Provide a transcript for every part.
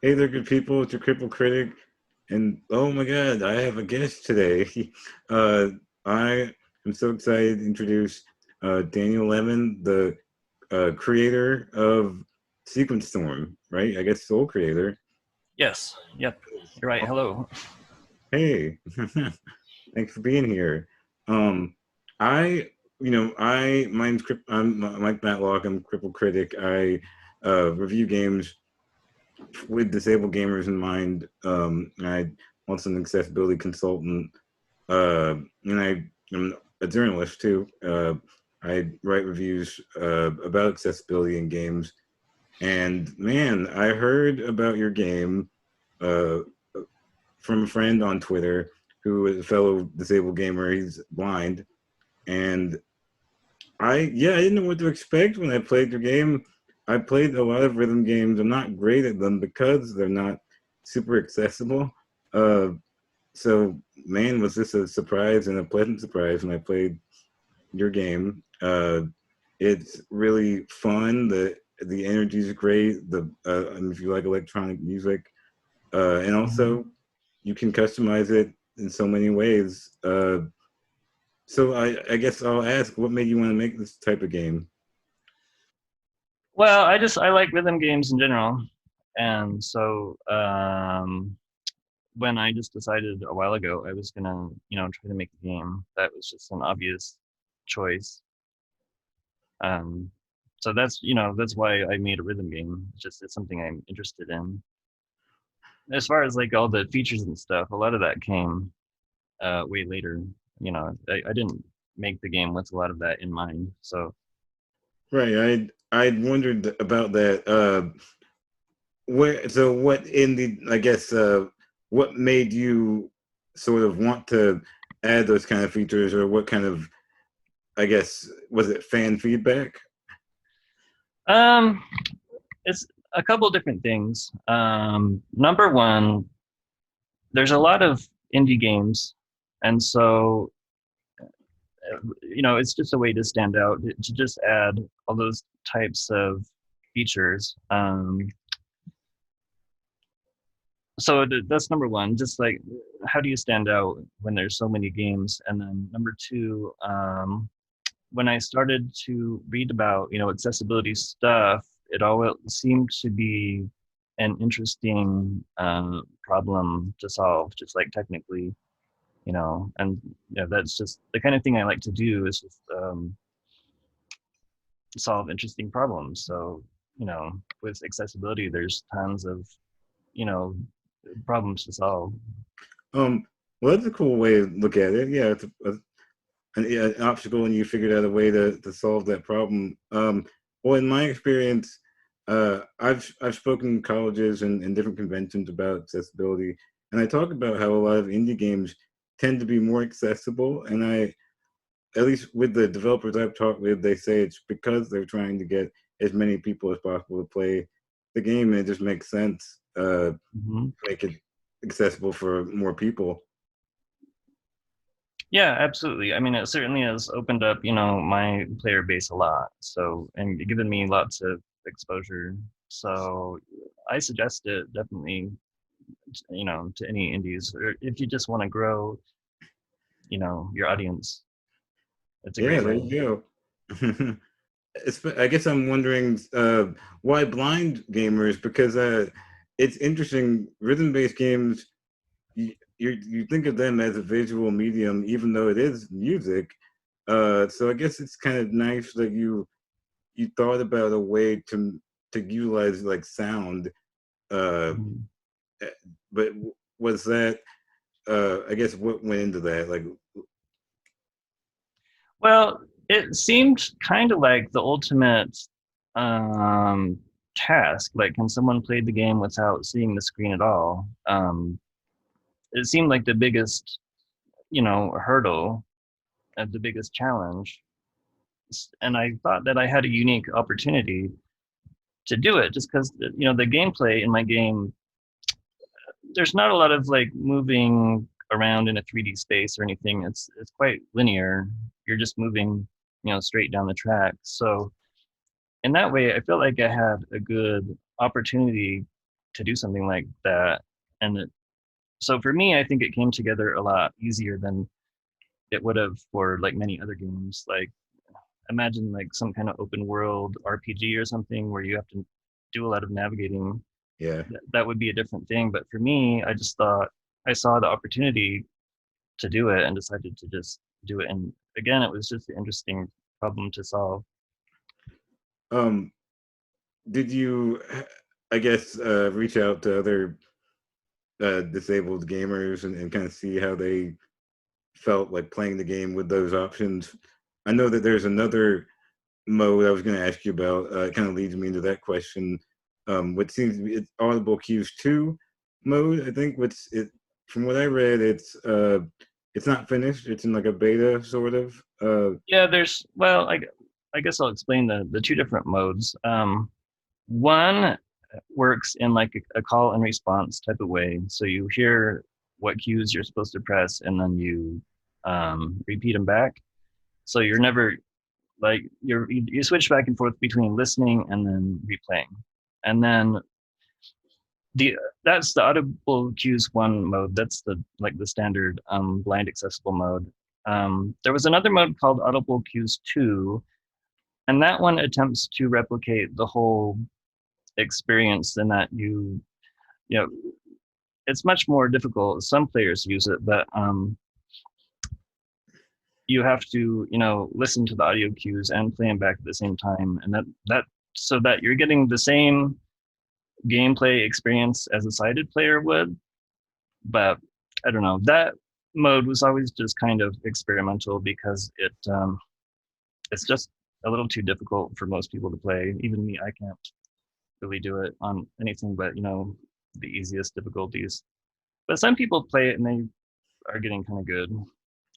Hey there, good people. It's your Crippled Critic, and oh my God, I have a guest today. Uh, I am so excited to introduce Daniel Lemon, the creator of Sequence Storm, right? I guess sole creator. Yes. Yep. You're right. Hello. Hey, thanks for being here. Um, I, I'm Mike Matlock. I'm Crippled Critic. I review games with disabled gamers in mind. I also an accessibility consultant, and I am a journalist too. I write reviews about accessibility in games. And man, I heard about your game uh, from a friend on Twitter who is a fellow disabled gamer. He's blind, and I didn't know what to expect when I played your game. I played a lot of rhythm games. I'm not great at them because they're not super accessible. Uh, so man, was this a surprise and a pleasant surprise when I played your game. It's really fun. The energy is great. And if you like electronic music, and Mhm. also you can customize it in so many ways. So I guess I'll ask, what made you want to make this type of game? Well, I like rhythm games in general, and so when I just decided a while ago I was gonna try to make a game, that was just an obvious choice. Um, so that's why I made a rhythm game. It's something I'm interested in. As far as like all the features and stuff, a lot of that came way later. I didn't make the game with a lot of that in mind. So Right. I wondered about that. What in the I guess what made you sort of want to add those kind of features, or what kind of I guess was it fan feedback? um, it's a couple different things. Number one, there's a lot of indie games, and so it's just a way to stand out to just add all those types of features. So that's number one. Just like, how do you stand out when there's so many games? And then number two, when I started to read about accessibility stuff, it all seemed to be an interesting problem to solve, just like technically, and that's just the kind of thing I like to do is just solve interesting problems. So with accessibility, there's tons of you know problems to solve. Um, well, that's a cool way to look at it. Yeah, an obstacle, and you figured out a way to solve that problem. Well, in my experience, I've spoken in colleges and different conventions about accessibility, and I talk about how a lot of indie games tend to be more accessible. And at least with the developers I've talked with, they say it's because they're trying to get as many people as possible to play the game, and it just makes sense Hmm. make it accessible for more people. Yeah, absolutely. I mean, it certainly has opened up, my player base a lot. So, and given me lots of exposure. So, I suggest it definitely, to any indies, or if you just want to grow, your audience. It's a Yeah, great there way. you go. I guess I'm wondering why blind gamers, because it's interesting. Rhythm-based games, you think of them as a visual medium, even though it is music. So I guess it's kind of nice that you thought about a way to utilize like sound. Uh, Mhm. eh, but was that I guess what went into that? Like, Well, it seemed kind of like the ultimate um, task. Like, can someone play the game without seeing the screen at all? It seemed like the biggest, hurdle, the biggest challenge. And I thought that I had a unique opportunity to do it just because, the gameplay in my game, there's not a lot of like moving around in a 3D space or anything. It's quite linear. You're just moving, straight down the track. So in that way, I felt like I had a good opportunity to do something like that. And so for me, I think it came together a lot easier than it would have for like many other games. Like imagine like some kind of open world RPG or something where you have to do a lot of navigating. Yeah. That would be a different thing. But for me, I just thought I saw the opportunity to do it and decided to just do it. And again, it was just an interesting problem to solve. Um, did you, I guess, reach out to other disabled gamers and kind of see how they felt like playing the game with those options? I know that there's another mode I was going to ask you about. It kind of leads me into that question. What seems to be it's Audible Cues 2 mode, I think. What's it? From what I read, it's not finished. It's in like a beta sort of. Yeah, there's well, I guess I'll explain the two different modes. One works in like a call and response type of way. So you hear what cues you're supposed to press, and then you repeat them back. So you're never like you switch back and forth between listening and then replaying, and then the that's the audible cues one mode. That's the like the standard blind accessible mode. There was another mode called audible cues 2, and that one attempts to replicate the whole experience in that you know it's much more difficult. Some players use it, but you have to listen to the audio cues and play them back at the same time, and that so that you're getting the same gameplay experience as a sighted player would. But I don't know, that mode was always just kind of experimental because it's just a little too difficult for most people to play. Even me, I can't really do it on anything but the easiest difficulties. But some people play it and they are getting kind of good.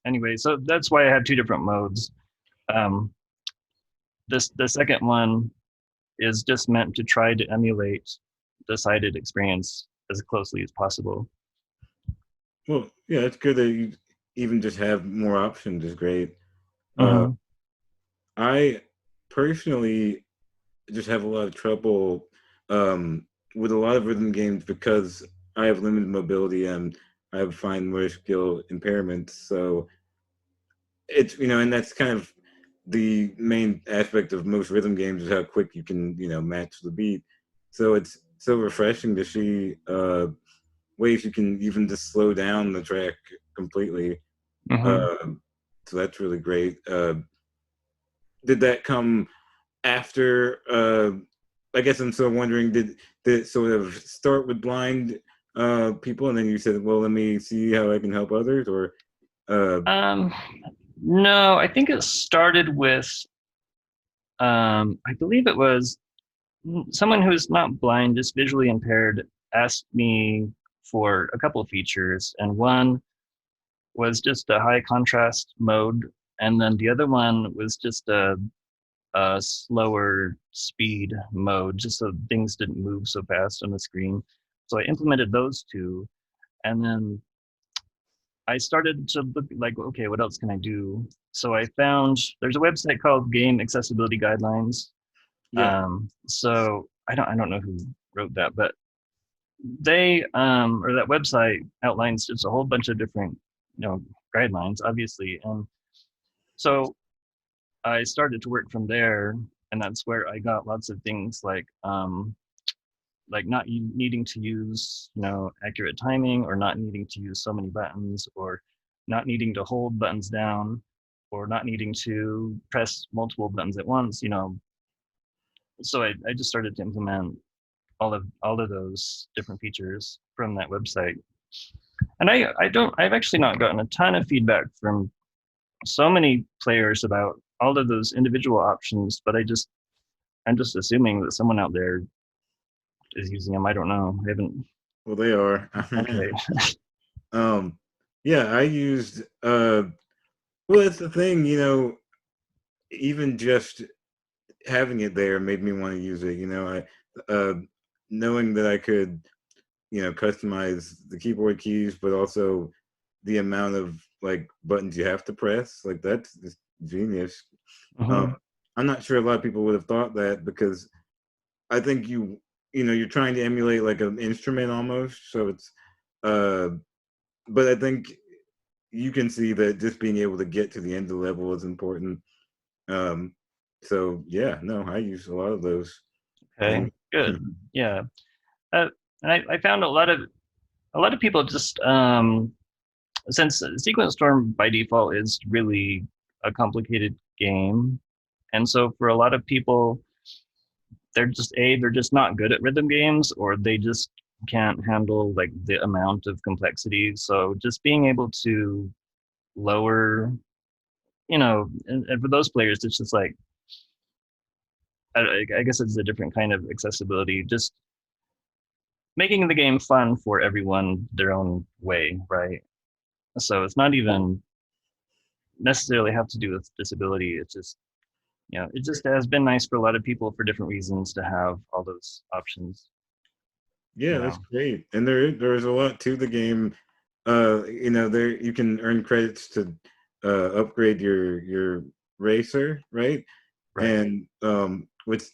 Anyway, so that's why I have two different modes. Um, the second one is just meant to try to emulate the sighted experience as closely as possible. Well, yeah, it's good that you even just have more options is great. Uh, Mm-hmm. I personally just have a lot of trouble with a lot of rhythm games because I have limited mobility and I have fine motor skill impairments. So it's and that's kind of the main aspect of most rhythm games is how quick you can match the beat. So it's so refreshing to see ways you can even just slow down the track completely. Mm-hmm. Uh, so that's really great. Did that come after? I guess I'm still wondering. Did it sort of start with blind people, and then you said, "Well, let me see how I can help others," or Um, no, I think it started with I believe it was someone who's not blind, just visually impaired, asked me for a couple of features, and one was just a high contrast mode, and then the other one was just a slower speed mode, just so things didn't move so fast on the screen. So I implemented those two, and then I started to look like, okay, what else can I do? So I found there's a website called Game Accessibility Guidelines. yeah, So I don't know who wrote that, but they or that website outlines just a whole bunch of different guidelines, obviously, and so I started to work from there, and that's where I got lots of things like not needing to use accurate timing, or not needing to use so many buttons, or not needing to hold buttons down, or not needing to press multiple buttons at once. So I just started to implement all of those different features from that website. And I've actually not gotten a ton of feedback from so many players about all of those individual options, but I'm just assuming that someone out there is using them. I don't know. I haven't. well, they are. Okay. um, yeah, I used. Well, that's the thing, even just having it there made me want to use it. Knowing that I could customize the keyboard keys, but also the amount of like buttons you have to press, like that's just genius. um, Mm-hmm. I'm not sure a lot of people would have thought that because I think you're trying to emulate like an instrument almost. So it's, uh, but I think you can see that just being able to get to the end of the level is important. Um, so yeah, no, I use a lot of those Okay, things. good. Yeah. And I found a lot of people just since Sequence Storm by default is really a complicated game, and so for a lot of people, they're just not good at rhythm games, or they just can't handle like the amount of complexity. So just being able to lower, and for those players, it's just like I guess it's a different kind of accessibility. Just making the game fun for everyone their own way, right? So it's not even necessarily have to do with disability. It's just, it just has been nice for a lot of people for different reasons to have all those options. Yeah, You that's know, great. And there's a lot to the game. There you can earn credits to upgrade your racer, right? right? And which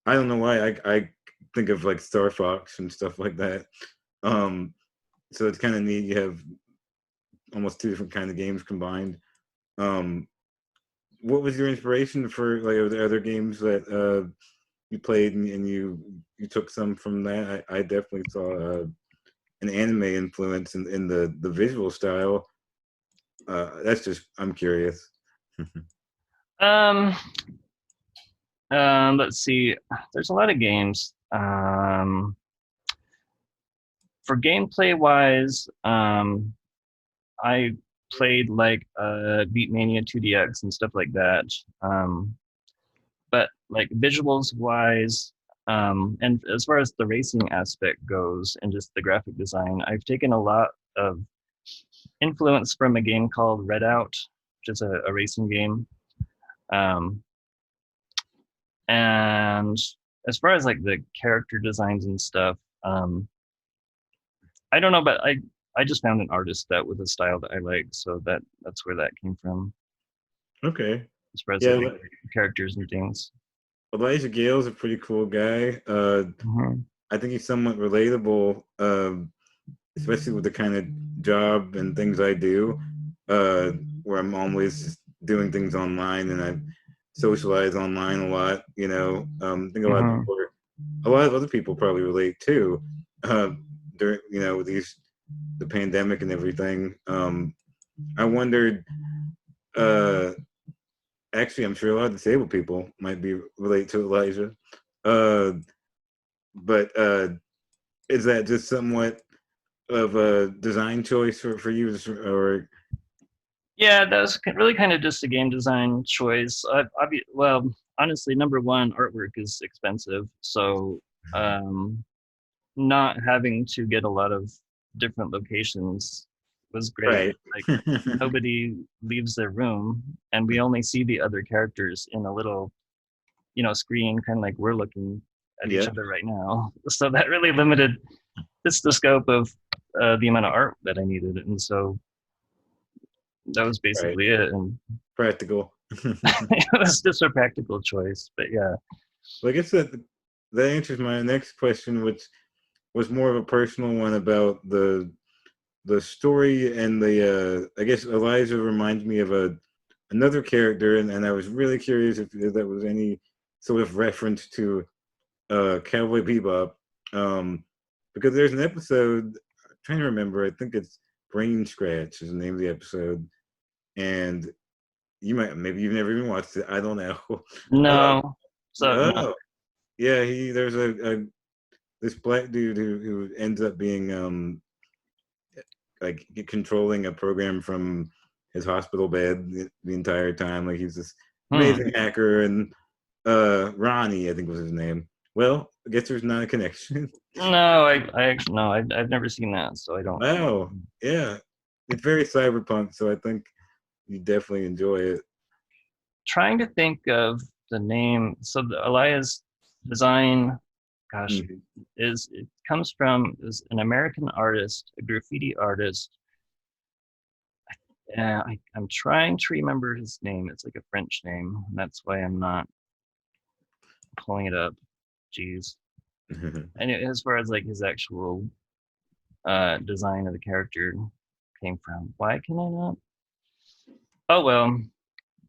I don't know why I think of like Star Fox and stuff like that. Um, so it's kind of neat. You have almost two different kind of games combined. Um, what was your inspiration for like are there other games that you played and you took some from that? I definitely saw an anime influence in the visual style. That's just I'm curious. Um, let's see. There's a lot of games. For gameplay wise, I played like Beatmania 2DX and stuff like that. But like visuals wise, and as far as the racing aspect goes and just the graphic design, I've taken a lot of influence from a game called Redout, which is a racing game. Um, and as far as like the character designs and stuff, I don't know, but I just found an artist that with a style that I like, so that's where that came from. Okay. As far as Yeah, like the characters and things. Elijah Gale's a pretty cool guy. Mm-hmm. I think he's somewhat relatable, especially with the kind of job and things I do, uh, where I'm always doing things online and I socialize online a lot. I think Mm-hmm. a lot of other people probably relate too. During these the pandemic and everything. I wondered. Uh, Actually, I'm sure a lot of disabled people might be relate to Elijah. Uh, but is that just somewhat of a design choice for you, or Yeah, that was really kind of just a game design choice. Well, honestly, number one, artwork is expensive, so um, not having to get a lot of different locations was great. right? Like nobody leaves their room, and we only see the other characters in a little, screen, kind of like we're looking at each Yeah, other right now. So that really limited just the scope of the amount of art that I needed, and so that was right. basically it. And Practical. it was just a practical choice. But yeah. Well, I guess that answers my next question, which was more of a personal one about the story and the. I guess Elijah reminds me of another character, and I was really curious if that was any sort of reference to Cowboy Bebop, um, because there's an episode. I'm trying to remember. I think it's Brain Scratch is the name of the episode, and you might maybe you've never even watched it. I don't know. No. So no. Oh, yeah. There's a this black dude who ends up being like controlling a program from his hospital bed the entire time. Like he's this Hmm. amazing hacker, and Ronnie I think was his name. Well, I guess there's not a connection. No, I actually no, I've never seen that, so I don't. Wow. Yeah. It's very cyberpunk, so I think you definitely enjoy it. Trying to think of the name. So the Elias design, gosh, Mhm. it comes from is an American artist, a graffiti artist. I'm trying to remember his name. It's like a French name. And that's why I'm not pulling it up. Jeez. And as far as like his actual design of the character came from, why can I not? Oh well,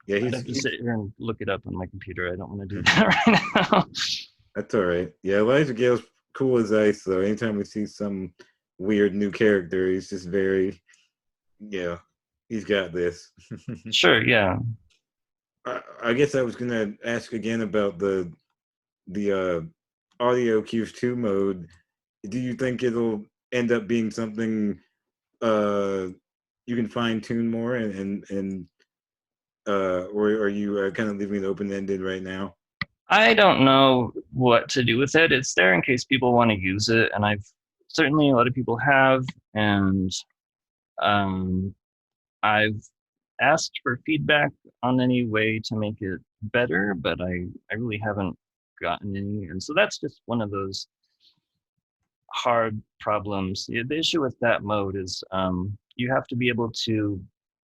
Yeah, I'd have to he's sit here and look it up on my computer. I don't want to do mhm. that right now. That's all right. Yeah, Elijah Gale's cool as ice though. Anytime we see some weird new character, he's just very yeah, he's got this. Sure, yeah. I guess I was gonna ask again about the audio cues 2 mode. Do you think it'll end up being something uh you can fine tune more and or are you kind of leaving it open ended right now? I don't know what to do with it. It's there in case people want to use it, and I've certainly a lot of people have, and um, I've asked for feedback on any way to make it better, but I really haven't gotten any, and so that's just one of those hard problems. The issue with that mode is you have to be able to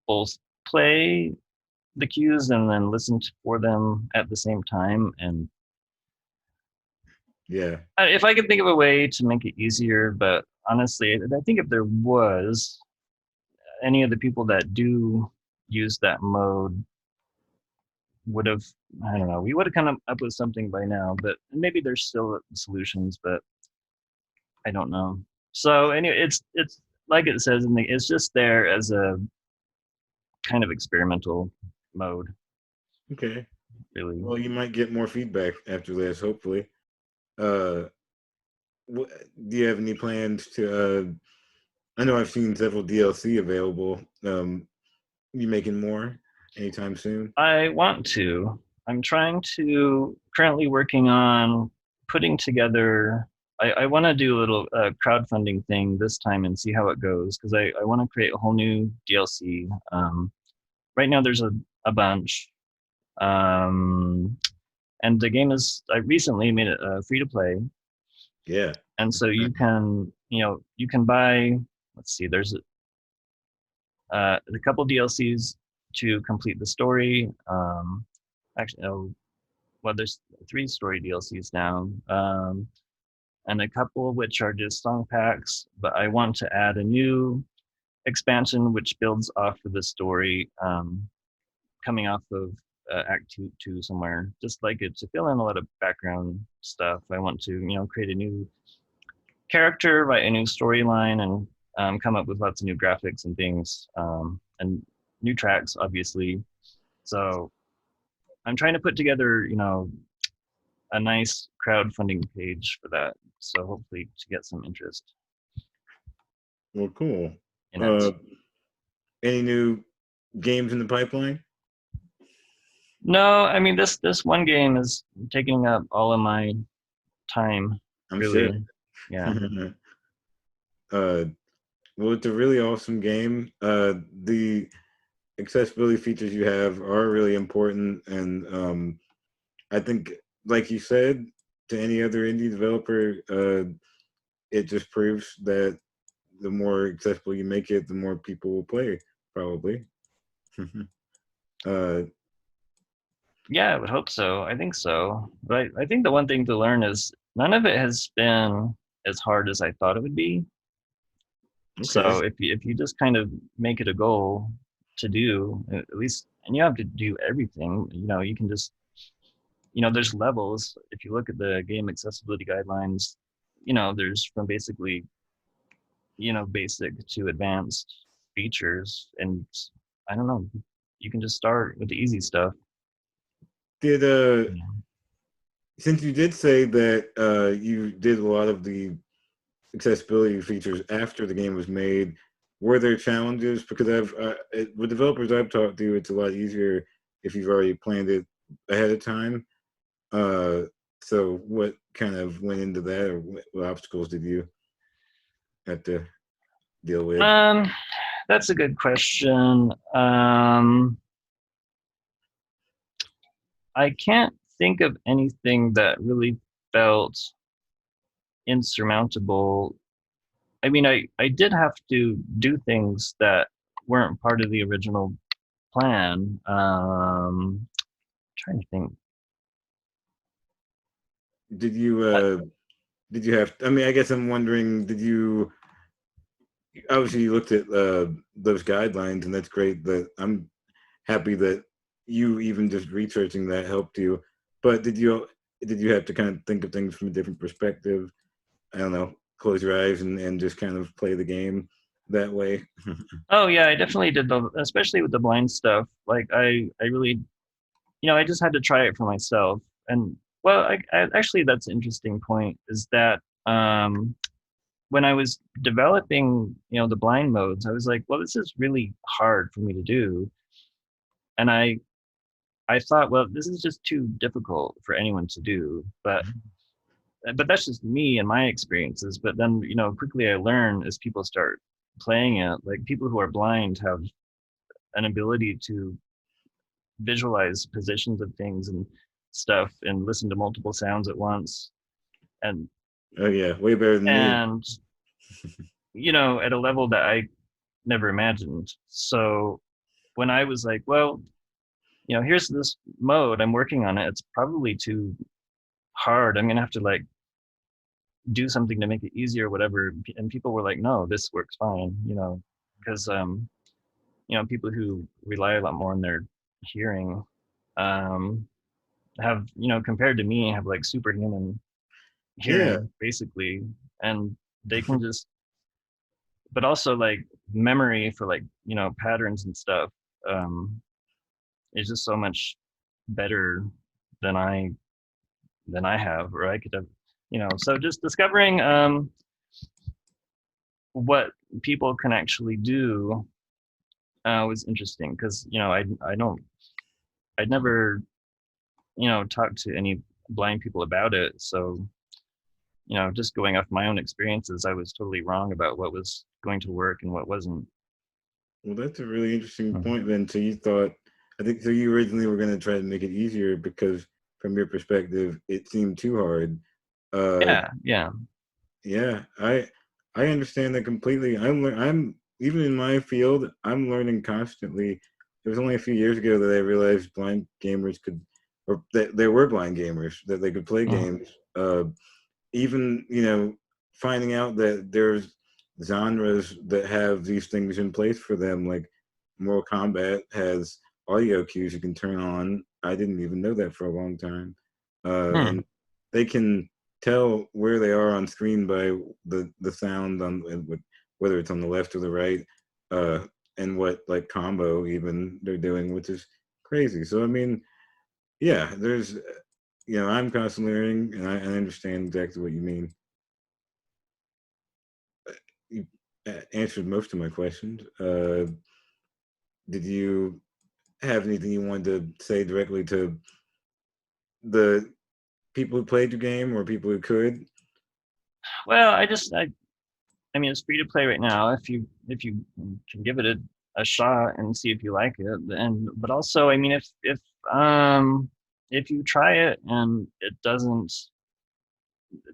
both play the cues and then listen for them at the same time, and Yeah. if I could think of a way to make it easier, but honestly, I think if there was any of the people that do use that mode would have, I don't know, we would have come up with something by now, but maybe there's still solutions, but I don't know. So anyway, it's like it says in the, it's just there as a kind of experimental mode, Okay. really. Well, you might get more feedback after this, hopefully. Uh, do you have any plans to? I know I've seen several DLC available. You making more anytime soon? I want to. I'm trying to currently working on putting together. I want to do a little crowdfunding thing this time and see how it goes because I want to create a whole new DLC. Right now, there's a bunch, um, and the game is. I recently made it free to play, Yeah. and so you can you can buy. Let's see. There's a couple DLCs to complete the story. Actually, oh, well, there's three story DLCs now, and a couple of which are just song packs. But I want to add a new expansion which builds off of the story, coming off of Act two somewhere, just like it to fill in a lot of background stuff. I want to create a new character, write a new storyline, and come up with lots of new graphics and things, and new tracks, obviously. So I'm trying to put together, a nice crowdfunding page for that. So hopefully to get some interest Well, cool. in it. Uh, any new games in the pipeline? No, I mean this one game is taking up all of my time, I'm sure. really. Yeah. uh, well, it's a really awesome game. The accessibility features you have are really important, and I think, like you said, to any other indie developer, it just proves that the more accessible you make it, the more people will play, probably. uh, Yeah, I would hope so. I think so. But I think the one thing to learn is none of it has been as hard as I thought it would be. okay. So if you just kind of make it a goal to do at least, and you have to do everything, you can just, there's levels. If you look at the game accessibility guidelines, there's from basically, basic to advanced features, and I don't know, you can just start with the easy stuff. Did You know. since you did say that you did a lot of the accessibility features after the game was made, were there challenges? Because with developers I've talked to, it's a lot easier if you've already planned it ahead of time. Uh, so what kind of went into that, or what obstacles did you have to deal with? Um, that's a good question. I can't think of anything that really felt insurmountable. I mean, I did have to do things that weren't part of the original plan. Trying to think. Did you? I, did you have? I mean, I guess I'm wondering. Did you obviously you looked at those guidelines, and that's great. That I'm happy that you even just researching that helped you. But did you have to kind of think of things from a different perspective? I don't know, close your eyes and just kind of play the game that way. Oh yeah, I definitely did the, especially with the blind stuff. Like I really, I just had to try it for myself. And well, I actually that's an interesting point. Is that when I was developing, the blind modes, I was like, well, this is really hard for me to do, and I thought, well, this is just too difficult for anyone to do. But that's just me and my experiences. But then, quickly I learn as people start playing it, like people who are blind have an ability to visualize positions of things and stuff and listen to multiple sounds at once. And Oh yeah, way better than me. and at a level that I never imagined. So when I was like, well, here's this mode, I'm working on it. It's probably too hard. I'm gonna have to like do something to make it easier, or whatever. And people were like, no, this works fine, because people who rely a lot more on their hearing um, have, compared to me, have like superhuman Yeah, hearing basically, and they can just, but also like memory for like patterns and stuff um, is just so much better than I have, or I could have, so just discovering what people can actually do was interesting because I don't I'd never talked to any blind people about it, so just going off my own experiences, I was totally wrong about what was going to work and what wasn't. well, that's a really interesting Mhm. point. Then, so you thought, I think, so you originally were going to try to make it easier because, from your perspective, it seemed too hard. Uh, Yeah, yeah. yeah, I understand that completely. I'm even in my field, I'm learning constantly. It was only a few years ago that I realized blind gamers could, or that there were blind gamers that they could play Mhm. games. Even finding out that there's genres that have these things in place for them, like Mortal Kombat has audio cues you can turn on. I didn't even know that for a long time, Hmm. and they can tell where they are on screen by the sound on whether it's on the left or the right, uh, and what like combo even they're doing, which is crazy. So I mean, yeah, there's I'm constantly learning, and I understand exactly what you mean. You answered most of my questions. Did you have anything you wanted to say directly to the people who played your game or people who could? Well, I mean, it's free to play right now if you can give it a shot and see if you like it. And but also, I mean, if you try it and it doesn't,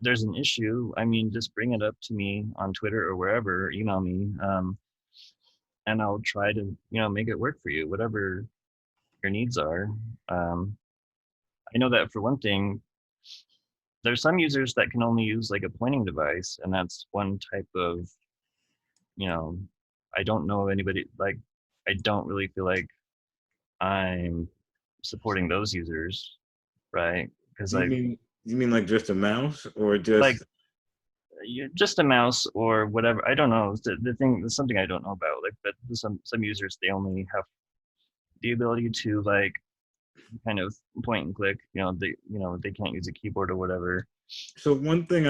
there's an issue. I mean, just bring it up to me on Twitter or wherever, or email me, and I'll try to make it work for you, whatever your needs are. Um, I know that for one thing, there's some users that can only use like a pointing device, and that's one type of you know, I don't know anybody like I don't really feel like I'm supporting those users, right? Because Do you I mean you mean like just a mouse or like just just a mouse or whatever. I don't know. The thing is something I don't know about. Like, but some users they only have the ability to like kind of point and click. They can't use a keyboard or whatever. so one thing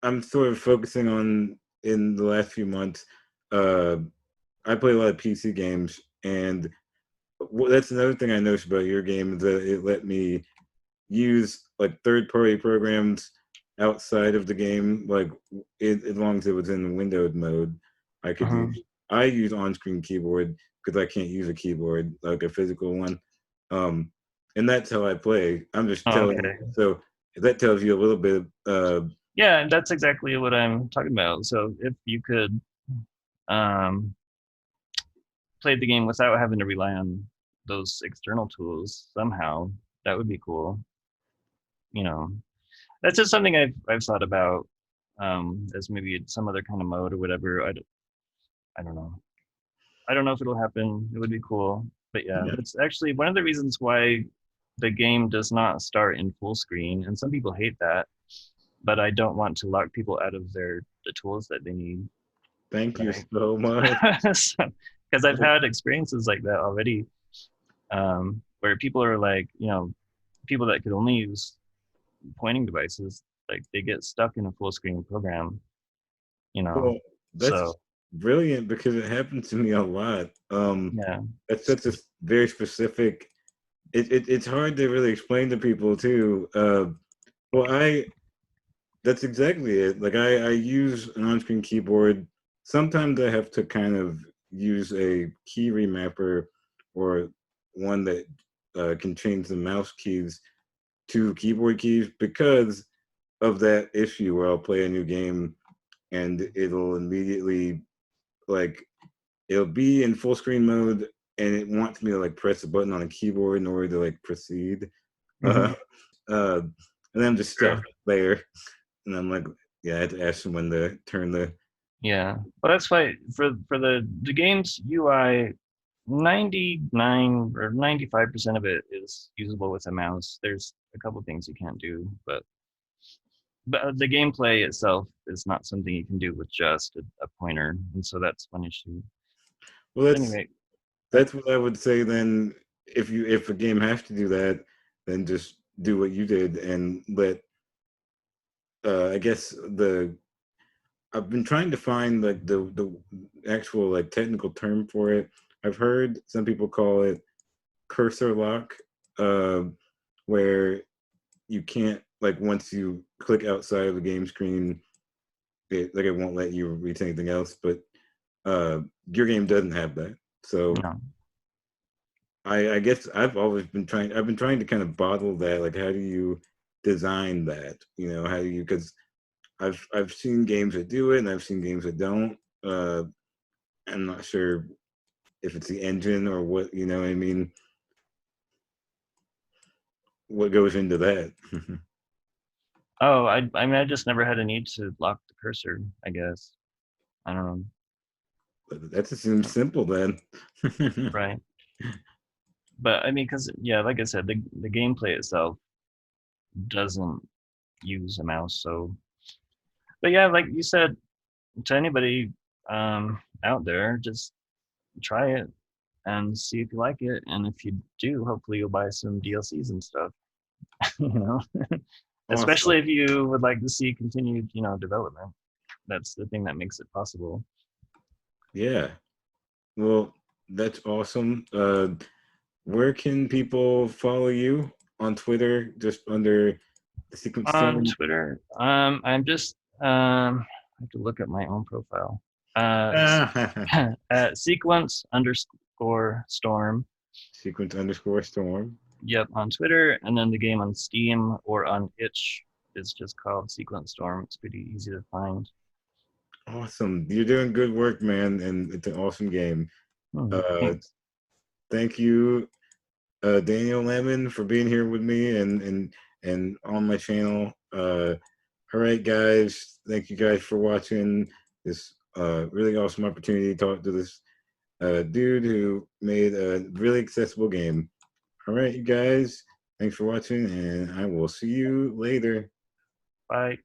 I'm sort of focusing on in the last few months, uh I play a lot of PC games, and that's another thing I noticed about your game is that it let me use like third-party programs outside of the game, like as long as it was in the windowed mode, I could Uh-huh. use. I use on-screen keyboard because I can't use a keyboard like a physical one, um, and that's how I play. I'm just Oh, telling you. okay. So if that tells you a little bit. Yeah, that's exactly what I'm talking about. So if you could um, play the game without having to rely on those external tools somehow, that would be cool. You know, that's just something I've thought about. as maybe some other kind of mode or whatever. I don't know. I don't know if it'll happen. It would be cool. But yeah, Yeah. it's actually one of the reasons why the game does not start in full screen. And some people hate that, but I don't want to lock people out of the tools that they need. Thank you Right. so much. Because I've had experiences like that already, where people are like, people that could only use pointing devices, like they get stuck in a full screen program, you know. Well, that's So brilliant because it happens to me a lot. yeah. That's such a very specific. It's hard to really explain to people too. Well, that's exactly it. Like I use an on-screen keyboard. Sometimes I have to kind of use a key remapper or one that can change the mouse keys to keyboard keys because of that issue where I'll play a new game and it'll immediately like it'll be in full screen mode and it wants me to like press a button on a keyboard in order to like proceed. Hmm. Uh, uh, and then I'm just stuck Sure. there. And I'm like, yeah, I had to ask someone to turn the. Yeah. Well, that's why for the game's UI, 99 or 95% of it is usable with a mouse. There's a couple things you can't do, but the gameplay itself is not something you can do with just a pointer, and so that's one issue. Well, But anyway, that's what I would say then. If a game has to do that, then just do what you did and let. I guess the I've been trying to find like the actual like technical term for it. I've heard some people call it cursor lock, uh, where you can't like once you click outside of the game screen, it won't let you reach anything else. But uh, your game doesn't have that, so no. I guess I've always been trying. I've been trying to kind of bottle that. Like, how do you design that? How do you? Because I've seen games that do it, and I've seen games that don't. Uh, I'm not sure if it's the engine or what. You know what I mean? What goes into that? Oh, I mean, I just never had a need to lock the cursor, I guess. I don't know. That just seems simple then. Right. But I mean, because yeah, like I said, the gameplay itself doesn't use a mouse. So, but yeah, like you said, to anybody out there, just try it and see if you like it. And if you do, hopefully you'll buy some DLCs and stuff. you know, Awesome. especially if you would like to see continued, development. That's the thing that makes it possible. Yeah. Well, that's awesome. Where can people follow you on Twitter? Just under the Sequence On Storm. Twitter, I'm just I have to look at my own profile. Uh, at sequence underscore storm. Sequence underscore storm. Yep, on Twitter, and then the game on Steam or on itch is just called Sequence Storm. It's pretty easy to find. Awesome. You're doing good work, man, and it's an awesome game. Uh, Thanks. Thank you, Daniel Lemon, for being here with me and on my channel. All right, guys. Thank you guys for watching this really awesome opportunity to talk to this dude who made a really accessible game. All right, you guys. Thanks for watching, and I will see you later. Bye.